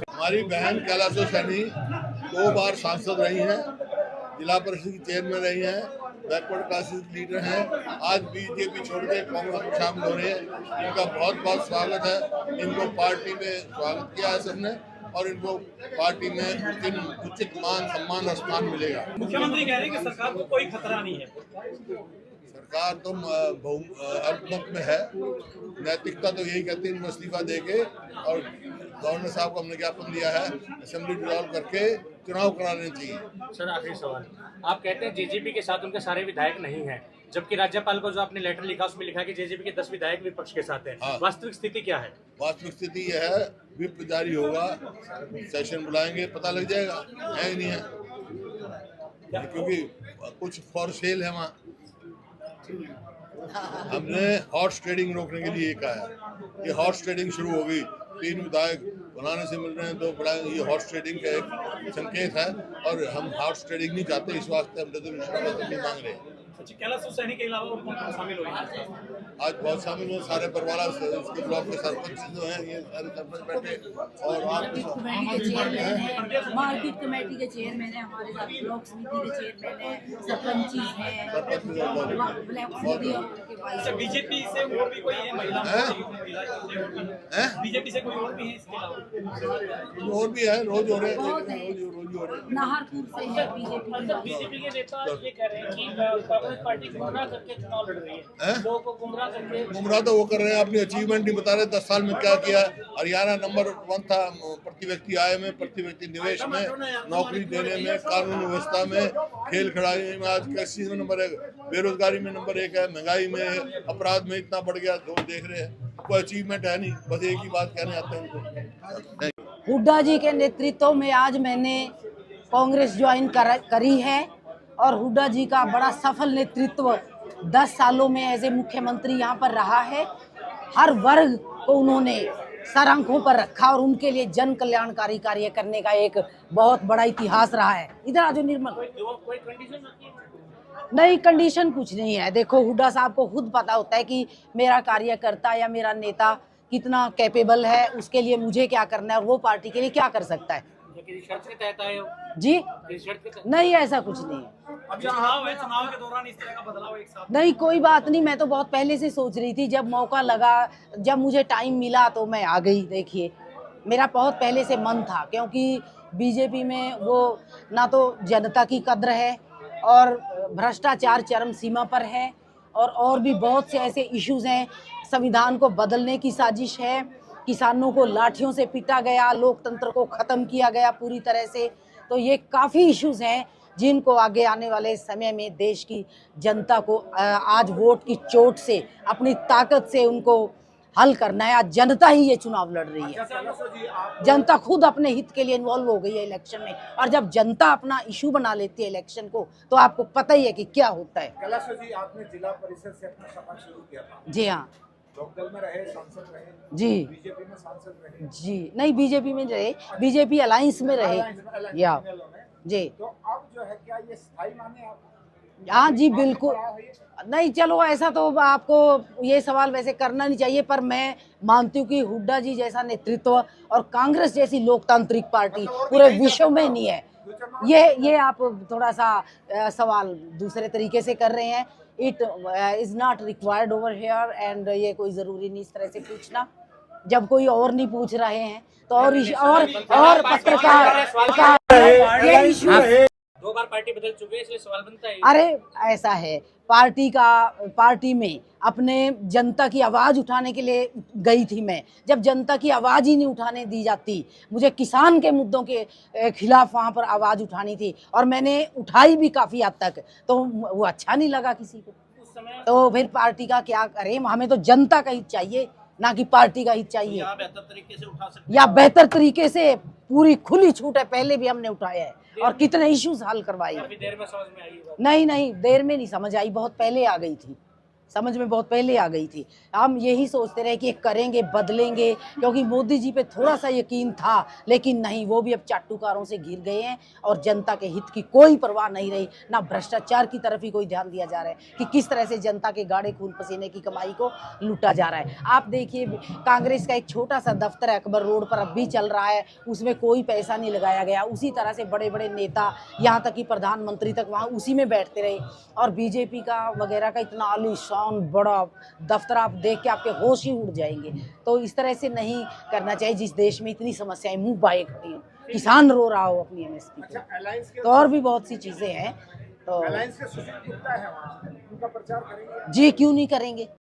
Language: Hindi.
हमारी बहन कैलाशो सैनी 2 बार सांसद रही हैं, जिला परिषद की चेयरमैन रही हैं, बैकवर्ड क्लासेस लीडर हैं। आज बीजेपी छोड़ के कांग्रेस में शामिल हो रहे हैं। इनका बहुत बहुत स्वागत है। इनको पार्टी में स्वागत किया है सबने और इनको पार्टी में उचित मान सम्मान और स्थान मिलेगा। मुख्यमंत्री कह रहे हैं कि सरकार को कोई खतरा नहीं है। सरकार तो अल्पमत में है। नैतिकता तो यही कहती है इनको इस्तीफा देके, और गवर्नर साहब को हमने ज्ञापन दिया है असेंबली डिसॉल्व करके चुनाव कराने चाहिए। सर आखिरी सवाल, आप कहते हैं जेजेपी के साथ उनके सारे विधायक नहीं हैं, जबकि राज्यपाल को जो आपने लेटर लिखा उसमें लिखा है कि जेजेपी के 10 विधायक विपक्ष के साथ हैं। हाँ। वास्तविक स्थिति क्या है? वास्तविक स्थिति यह है, व्हिप जारी होगा, सेशन बुलाएंगे, पता लग जाएगा है ही नहीं है, क्योंकि कुछ फॉर सेल है वहाँ। हमने हॉर्स ट्रेडिंग रोकने के लिए कहा है। ये हॉर्स ट्रेडिंग शुरू होगी, 3 विधायक बुलाने से मिल रहे हैं, 2 बुलाएंगे। ये हॉर्स ट्रेडिंग का एक संकेत है और हम हॉर्स ट्रेडिंग नहीं चाहते, इस वास्ते हम रेजोल्यूशन नहीं मांग रहे हैं। कैलाशो सैनी के अलावा और कौन शामिल हुए? आज बहुत शामिल हुए, सारे परिवार इसके ब्लॉक के सरपंच जो हैं, ये सारे सरपंच बैठे और मार्केट कमेटी के चेयरमैन है, हमारे साथ ब्लॉक समिति के चेयरमैन है, सरपंच हैं। बीजेपी से और भी कोई है महिला? बीजेपी से कोई और भी है इसके अलावा? और भी है, रोज हो रहे हैं। नाहरपुर से है बीजेपी के नेता ये कह रहे हैं कि कांग्रेस पार्टी गुमराह करके चुनाव लड़ रही है, लोगों को गुमराह करके। गुमराह तो वो कर रहे हैं, अपनी अचीवमेंट नहीं बता रहे। 10 साल में क्या किया। हरियाणा नंबर 1 था प्रति व्यक्ति आय में, प्रति व्यक्ति निवेश में, नौकरी देने में, कानून व्यवस्था में, खेल खिलाड़ी में। आज कृषि में नंबर 1, बेरोजगारी में नंबर 1 है, महंगाई में, अपराध में इतना बढ़ गया, लोग देख रहे हैं। कोई अचीवमेंट है नहीं, बस एक ही बात कहने आते हैं उनको। हुड्डा जी के नेतृत्व में आज मैंने कांग्रेस ज्वाइन करी है और हुड्डा जी का बड़ा सफल नेतृत्व 10 सालों में एज ए मुख्यमंत्री यहाँ पर रहा है। हर वर्ग को उन्होंने सर आंखों पर रखा और उनके लिए जन कल्याणकारी कार्य करने का एक बहुत बड़ा इतिहास रहा है। इधर आज निर्मल कोई कंडीशन नहीं, कंडीशन कुछ नहीं है। देखो, हुड्डा साहब को खुद पता होता है कि मेरा कार्यकर्ता या मेरा नेता कितना कैपेबल है, उसके लिए मुझे क्या करना है और वो पार्टी के लिए क्या कर सकता है। जी नहीं, ऐसा कुछ नहीं है। अब चुनाव है, चुनाव के दौरान इस तरह का बदलाव एक साथ नहीं, कोई बात नहीं। मैं तो बहुत पहले से सोच रही थी, जब मौका लगा, जब मुझे टाइम मिला तो मैं आ गई। देखिए, मेरा बहुत पहले से मन था, क्योंकि बीजेपी में वो ना तो जनता की कद्र है और भ्रष्टाचार चरम सीमा पर है, और भी बहुत से ऐसे इश्यूज हैं। संविधान को बदलने की साजिश है, किसानों को लाठियों से पीटा गया, लोकतंत्र को ख़त्म किया गया पूरी तरह से। तो ये काफ़ी इश्यूज हैं जिनको आगे आने वाले समय में देश की जनता को आज वोट की चोट से, अपनी ताकत से उनको हल करना है। आज जनता ही ये चुनाव लड़ रही है। जनता खुद अपने हित के लिए इन्वॉल्व हो गई है इलेक्शन में, और जब जनता अपना इशू बना लेती है इलेक्शन को, तो आपको पता ही है कि क्या होता है। कैलाशो जी, आपने जिला परिषद से अपना सफर शुरू किया था। जी हाँ। लोकदल में रहे, सांसद रहे। जी। बीजेपी में सांसद रहे। जी नहीं, बीजेपी में रहे, बीजेपी अलायंस में रहे। या जी, तो अब जो है, क्या ये स्थायी माने आप? हाँ जी, बिल्कुल नहीं। चलो, ऐसा तो आपको ये सवाल वैसे करना नहीं चाहिए, पर मैं मानती हूँ कि हुड्डा जी जैसा नेतृत्व और कांग्रेस जैसी लोकतांत्रिक पार्टी पूरे विश्व में नहीं है। ये आप थोड़ा सा सवाल दूसरे तरीके से कर रहे हैं। It is not required over here, and ये कोई ज़रूरी नहीं इस तरह से पूछना, जब कोई और नहीं पूछ रहे हैं तो। और पत्रकार ये इशू है। 2 बार पार्टी बदल चुके हैं, इसलिए सवाल बनता है। अरे ऐसा है, पार्टी में अपने जनता की आवाज़ उठाने के लिए गई थी मैं। जब जनता की आवाज़ ही नहीं उठाने दी जाती, मुझे किसान के मुद्दों के खिलाफ वहाँ पर आवाज़ उठानी थी, और मैंने उठाई भी काफ़ी हद तक, तो वो अच्छा नहीं लगा किसी को। तो फिर पार्टी का क्या करें? हमें तो जनता का हित चाहिए, ना कि पार्टी का हित चाहिए। बेहतर तरीके से उठा सकते या बेहतर तरीके से, पूरी खुली छूट है, पहले भी हमने उठाया है और कितने इश्यूज हल करवाए। देर में समझ में आई? नहीं, देर में नहीं समझ आई, बहुत पहले आ गई थी। समझ में बहुत पहले आ गई थी। हम यही सोचते रहे कि करेंगे, बदलेंगे, क्योंकि मोदी जी पे थोड़ा सा यकीन था, लेकिन नहीं, वो भी अब चाटुकारों से घिर गए हैं और जनता के हित की कोई परवाह नहीं रही। ना भ्रष्टाचार की तरफ ही कोई ध्यान दिया जा रहा है कि किस तरह से जनता के गाढ़े खून पसीने की कमाई को लूटा जा रहा है। आप देखिए, कांग्रेस का एक छोटा सा दफ्तर है अकबर रोड पर, अब भी चल रहा है, उसमें कोई पैसा नहीं लगाया गया। उसी तरह से बड़े बड़े नेता, यहाँ तक कि प्रधानमंत्री तक वहाँ उसी में बैठते रहे। और बीजेपी का वगैरह का इतना आलीशान बड़ा दफ्तर आप देख के आपके होश ही उड़ जाएंगे। तो इस तरह से नहीं करना चाहिए। जिस देश में इतनी समस्याएं मुंह बाए खड़ी हैं, किसान रो रहा हो अपनी एमएसपी अच्छा, पे, अलायंस के तो और भी बहुत सी चीजें हैं। तो अलायंस के सुशील गुप्ता है वहाँ, उनका प्रचार करेंगे? जी, क्यों नहीं करेंगे।